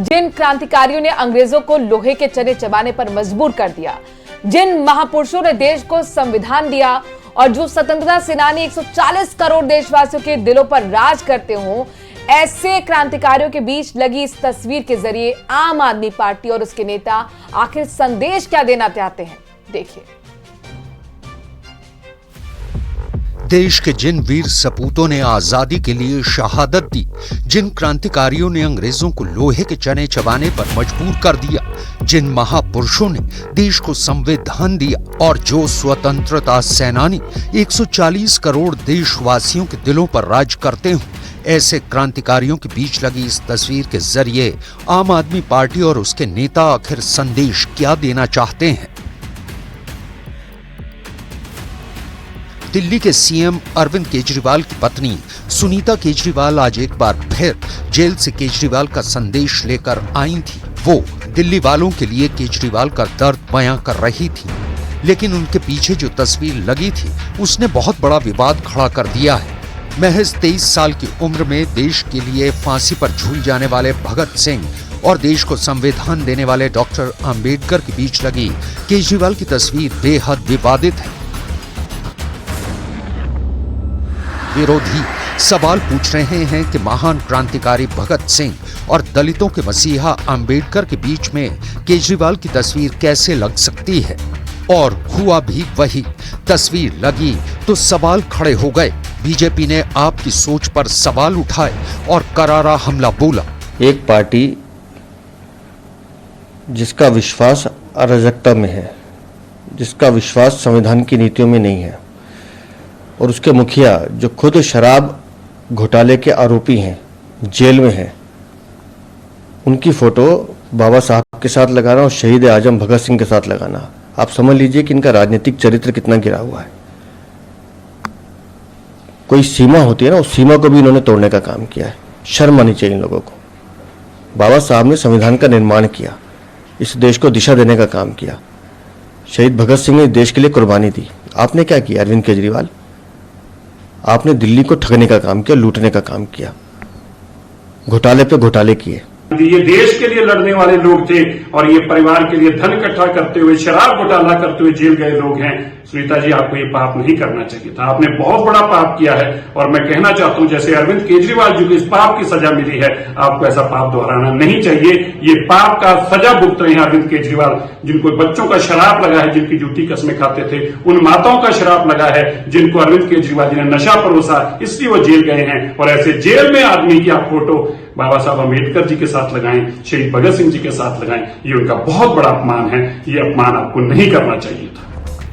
जिन क्रांतिकारियों ने अंग्रेजों को लोहे के चने चबाने पर मजबूर कर दिया, जिन महापुरुषों ने देश को संविधान दिया और जो स्वतंत्रता सेनानी 140 करोड़ देशवासियों के दिलों पर राज करते हों, ऐसे क्रांतिकारियों के बीच लगी इस तस्वीर के जरिए आम आदमी पार्टी और उसके नेता आखिर संदेश क्या देना चाहते हैं, देखिए। देश के जिन वीर सपूतों ने आजादी के लिए शहादत दी, जिन क्रांतिकारियों ने अंग्रेजों को लोहे के चने चबाने पर मजबूर कर दिया, जिन महापुरुषों ने देश को संविधान दिया और जो स्वतंत्रता सेनानी 140 करोड़ देशवासियों के दिलों पर राज करते हों, ऐसे क्रांतिकारियों के बीच लगी इस तस्वीर के जरिए आम आदमी पार्टी और उसके नेता आखिर संदेश क्या देना चाहते हैं। दिल्ली के सीएम अरविंद केजरीवाल की पत्नी सुनीता केजरीवाल आज एक बार फिर जेल से केजरीवाल का संदेश लेकर आई थी। वो दिल्ली वालों के लिए केजरीवाल का दर्द बयां कर रही थी, लेकिन उनके पीछे जो तस्वीर लगी थी उसने बहुत बड़ा विवाद खड़ा कर दिया है। महज 23 साल की उम्र में देश के लिए फांसी पर झूल जाने वाले भगत सिंह और देश को संविधान देने वाले डॉक्टर अंबेडकर के बीच लगी केजरीवाल की तस्वीर बेहद विवादित है। विरोधी सवाल पूछ रहे हैं कि महान क्रांतिकारी भगत सिंह और दलितों के मसीहा अंबेडकर के बीच में केजरीवाल की तस्वीर कैसे लग सकती है, और हुआ भी वही। तस्वीर लगी तो सवाल खड़े हो गए। बीजेपी ने आपकी सोच पर सवाल उठाए और करारा हमला बोला। एक पार्टी जिसका विश्वास अराजकता में है, जिसका विश्वास संविधान की नीतियों में नहीं है, और उसके मुखिया जो खुद शराब घोटाले के आरोपी हैं, जेल में हैं, उनकी फोटो बाबा साहब के साथ लगाना और शहीद आजम भगत सिंह के साथ लगाना, आप समझ लीजिए कि इनका राजनीतिक चरित्र कितना गिरा हुआ है। कोई सीमा होती है ना, उस सीमा को भी इन्होंने तोड़ने का काम किया है। शर्म आनी चाहिए इन लोगों को। बाबा साहब ने संविधान का निर्माण किया, इस देश को दिशा देने का काम किया। शहीद भगत सिंह ने देश के लिए कुर्बानी दी। आपने क्या किया अरविंद केजरीवाल? आपने दिल्ली को ठगने का काम किया, लूटने का काम किया, घोटाले पे घोटाले किए। ये देश के लिए लड़ने वाले लोग थे और ये परिवार के लिए धन इकट्ठा करते हुए शराब घोटाला करते हुए जेल गए लोग हैं। सुनीता जी, आपको ये पाप नहीं करना चाहिए था, आपने बहुत बड़ा पाप किया है। और मैं कहना चाहता हूं, जैसे अरविंद केजरीवाल जी को इस पाप की सजा मिली है, आपको ऐसा पाप दोहराना नहीं चाहिए। ये पाप का सजा भुगत रहे हैं अरविंद केजरीवाल, जिनको बच्चों का शराब लगा है, जिनकी झूठी कस्में खाते थे, उन माताओं का शराब लगा है, जिनको अरविंद केजरीवाल जी ने नशा परोसा, इसलिए वो जेल गए हैं। और ऐसे जेल में आदमी की आप फोटो बाबा साहब अम्बेडकर जी के साथ लगाएं, शहीद भगत सिंह जी के साथ लगाएं, ये उनका बहुत बड़ा अपमान है। ये अपमान आपको नहीं करना चाहिए था।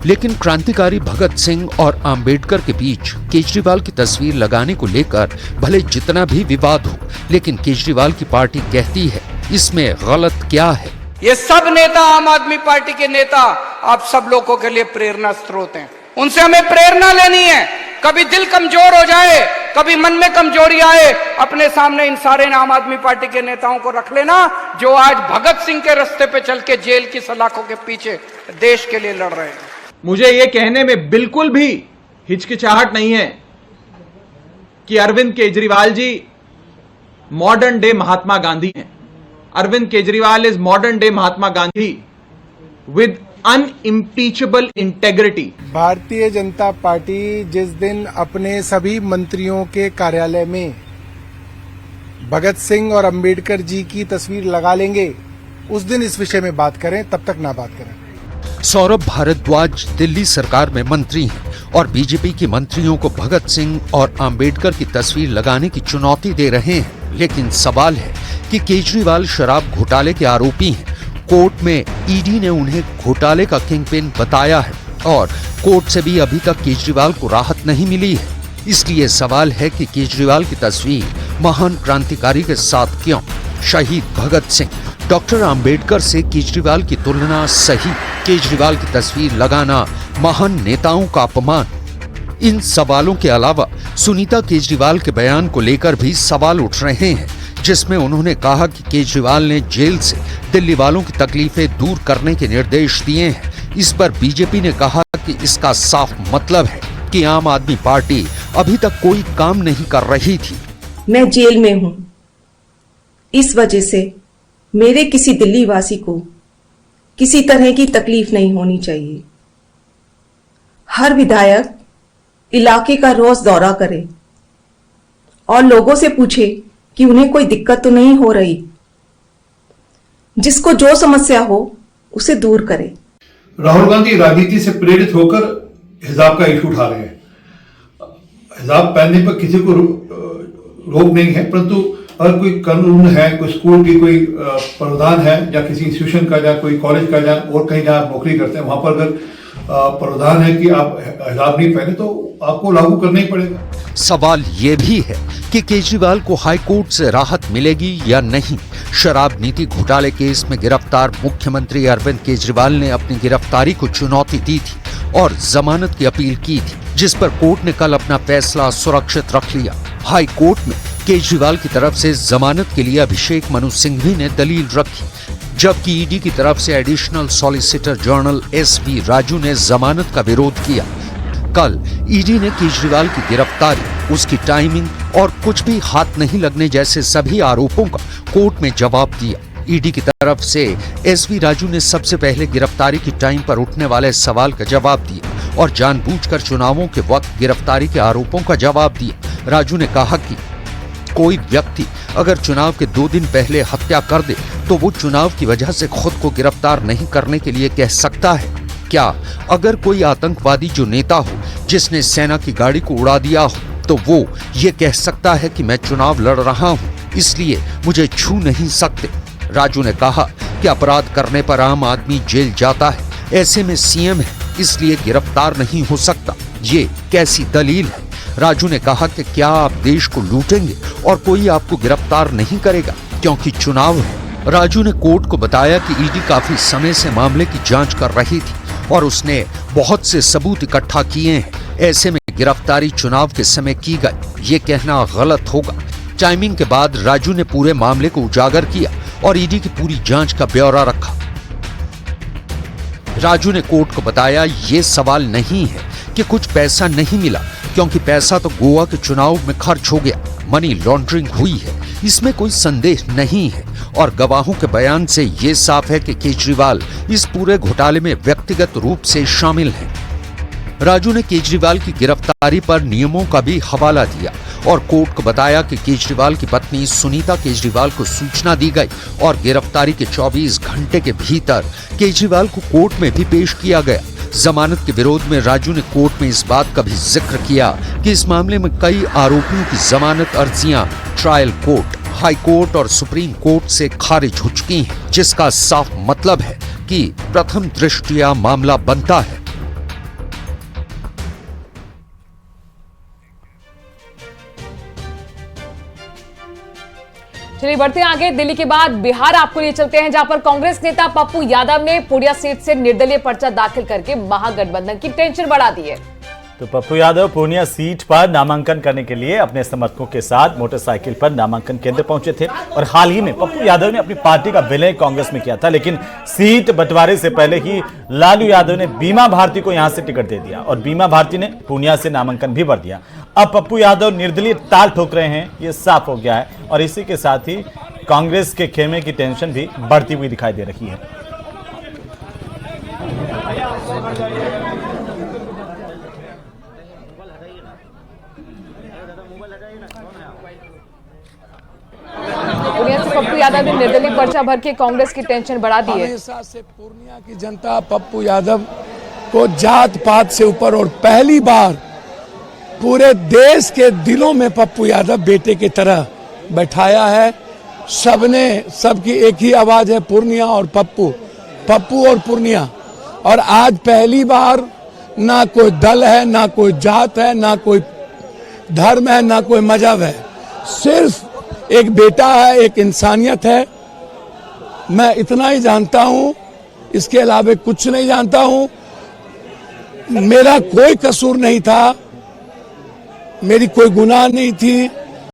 लेकिन क्रांतिकारी भगत सिंह और अंबेडकर के बीच केजरीवाल की तस्वीर लगाने को लेकर भले जितना भी विवाद हो, लेकिन केजरीवाल की पार्टी कहती है इसमें गलत क्या है। ये सब नेता, आम आदमी पार्टी के नेता, आप सब लोगों के लिए प्रेरणा स्रोत हैं। उनसे हमें प्रेरणा लेनी है। कभी दिल कमजोर हो जाए, कभी मन में कमजोरी आए, अपने सामने इन सारे आम आदमी पार्टी के नेताओं को रख लेना, जो आज भगत सिंह के रास्ते पे चल के जेल की सलाखों के पीछे देश के लिए लड़ रहे हैं। मुझे ये कहने में बिल्कुल भी हिचकिचाहट नहीं है कि अरविंद केजरीवाल जी मॉडर्न डे महात्मा गांधी हैं। Arvind Kejriwal is modern day Mahatma Gandhi with unimpeachable integrity. Bharatiya Janata party जिस दिन अपने सभी मंत्रियों के कार्यालय में भगत सिंह और अंबेडकर जी की तस्वीर लगा लेंगे, उस दिन इस विषय में बात करें, तब तक ना बात करें। सौरभ भारद्वाज दिल्ली सरकार में मंत्री हैं और बीजेपी के मंत्रियों को भगत सिंह और अंबेडकर की तस्वीर लगाने की चुनौती दे रहे हैं। लेकिन सवाल है कि केजरीवाल शराब घोटाले के आरोपी हैं। कोर्ट में ईडी ने उन्हें घोटाले का किंगपिन बताया है और कोर्ट से भी अभी तक केजरीवाल को राहत नहीं मिली है। इसलिए सवाल है कि केजरीवाल की तस्वीर महान क्रांतिकारी के साथ क्यों? शहीद भगत सिंह, डॉक्टर अंबेडकर से केजरीवाल की तुलना सही? केजरीवाल की तस्वीर लगाना महान नेताओं का अपमान? इन सवालों के अलावा सुनीता केजरीवाल के बयान को लेकर भी सवाल उठ रहे हैं, जिसमें उन्होंने कहा कि केजरीवाल ने जेल से दिल्ली वालों की तकलीफें दूर करने के निर्देश दिए हैं। इस पर बीजेपी ने कहा कि इसका साफ मतलब है कि आम आदमी पार्टी अभी तक कोई काम नहीं कर रही थी। मैं जेल में हूं, इस वजह से मेरे किसी दिल्ली वासी को किसी तरह की तकलीफ नहीं होनी चाहिए। हर विधायक इलाके का रोज दौरा करे और लोगों से पूछे कि उन्हें कोई दिक्कत तो नहीं हो रही। जिसको जो समस्या हो उसे दूर करे। राहुल गांधी राजनीति से प्रेरित होकर हिजाब का इशू उठा रहे हैं। हिजाब पहनने पर किसी को रोक नहीं है, परंतु अगर कोई कानून है, कोई स्कूल की कोई प्रावधान है या किसी इंस्टीट्यूशन का या कोई कॉलेज का या और कहीं जहाँ आप नौकरी करते हैं वहां पर अगर प्रावधान है कि आप हिजाब नहीं पहने तो आपको लागू करना ही पड़ेगा। सवाल ये भी है कि केजरीवाल को हाई कोर्ट से राहत मिलेगी या नहीं। शराब नीति घोटाले केस में गिरफ्तार मुख्यमंत्री अरविंद केजरीवाल ने अपनी गिरफ्तारी को चुनौती दी थी और जमानत की अपील की थी, जिस पर कोर्ट ने कल अपना फैसला सुरक्षित रख लिया। हाई कोर्ट में केजरीवाल की तरफ से जमानत के लिए अभिषेक मनु सिंघवी ने दलील रखी, जबकि ईडी की तरफ से additional solicitor general SV Raju ने जमानत का विरोध किया। कल ईडी ने केजरीवाल की गिरफ्तारी, उसकी टाइमिंग और कुछ भी हाथ नहीं लगने जैसे सभी आरोपों का कोर्ट में जवाब दिया। ईडी की तरफ से एसवी राजू ने सबसे पहले गिरफ्तारी की टाइम पर उठने वाले सवाल का जवाब दिया और जानबूझकर चुनावों के वक्त गिरफ्तारी के आरोपों का जवाब दिया। राजू ने कहा कि कोई व्यक्ति अगर चुनाव के 2 दिन पहले हत्या कर दे तो वो चुनाव की वजह से खुद को गिरफ्तार नहीं करने के लिए कह सकता है क्या? अगर कोई आतंकवादी जो नेता हो जिसने सेना की गाड़ी को उड़ा दिया हो तो वो ये कह सकता है कि मैं चुनाव लड़ रहा हूँ इसलिए मुझे छू नहीं सकते। राजू ने कहा कि अपराध करने पर आम आदमी जेल जाता है, ऐसे में सीएम है इसलिए गिरफ्तार नहीं हो सकता। ये कैसी दलील है? राजू ने कहा कि क्या आप देश को लूटेंगे और कोई आपको गिरफ्तार नहीं करेगा क्योंकि चुनाव है। राजू ने कोर्ट को बताया कि ईडी काफी समय से मामले की जांच कर रही थी और उसने बहुत से सबूत इकट्ठा किए हैं, ऐसे में गिरफ्तारी चुनाव के समय की गई ये कहना गलत होगा। टाइमिंग के बाद राजू ने पूरे मामले को उजागर किया और ईडी की पूरी जांच का ब्यौरा रखा। राजू ने कोर्ट को बताया ये सवाल नहीं है कि कुछ पैसा नहीं मिला क्योंकि पैसा तो गोवा के चुनाव में खर्च हो गया, मनी लॉन्ड्रिंग हुई है, इसमें कोई संदेह नहीं है और गवाहों के बयान से ये साफ है कि केजरीवाल इस पूरे घोटाले में व्यक्तिगत रूप से शामिल हैं। राजू ने केजरीवाल की गिरफ्तारी पर नियमों का भी हवाला दिया और कोर्ट को बताया कि केजरीवाल की पत्नी सुनीता केजरीवाल को सूचना दी गई और गिरफ्तारी के 24 घंटे के भीतर केजरीवाल को कोर्ट में भी पेश किया गया। जमानत के विरोध में राजू ने कोर्ट में इस बात का भी जिक्र किया कि इस मामले में कई आरोपियों की जमानत अर्जियां ट्रायल कोर्ट, हाई कोर्ट और सुप्रीम कोर्ट से खारिज हो चुकी हैं, जिसका साफ मतलब है कि प्रथम दृष्टया मामला बनता है। चलिए बढ़ते हैं आगे। दिल्ली के बाद बिहार आपको लिए चलते हैं, जहां पर कांग्रेस नेता पप्पू यादव ने पूर्णिया सीट से निर्दलीय पर्चा दाखिल करके महागठबंधन की टेंशन बढ़ा दी है। तो पप्पू यादव पूर्णिया सीट पर नामांकन करने के लिए अपने समर्थकों के साथ मोटरसाइकिल पर नामांकन केंद्र पहुंचे थे और हाल ही में पप्पू यादव ने अपनी पार्टी का विलय कांग्रेस में किया था, लेकिन सीट बंटवारे से पहले ही लालू यादव ने बीमा भारती को यहां से टिकट दे दिया और बीमा भारती ने पूर्णिया से नामांकन भी भर दिया। अब पप्पू यादव निर्दलीय ताल ठोक रहे हैं, ये साफ हो गया है और इसी के साथ ही कांग्रेस के खेमे की टेंशन भी बढ़ती हुई दिखाई दे रही है। पूर्णिया से पप्पू यादव ने निर्दलीय पर्चा भर के कांग्रेस की टेंशन बढ़ा दी है। हमेशा से पूर्णिया की जनता पप्पू यादव को जात पात से ऊपर और पहली बार पूरे देश के दिलों में पप्पू यादव बेटे की तरह बैठाया है। सबकी एक ही आवाज है, पूर्णिया और पप्पू, पप्पू और पूर्णिया। और आज पहली बार ना कोई दल है, ना कोई जात है, ना कोई धर्म है, ना कोई मजहब है, सिर्फ एक बेटा है, एक इंसानियत है। मैं इतना ही जानता हूं, इसके अलावा कुछ नहीं जानता हूं। मेरा कोई कसूर नहीं था, मेरी कोई गुनाह नहीं थी।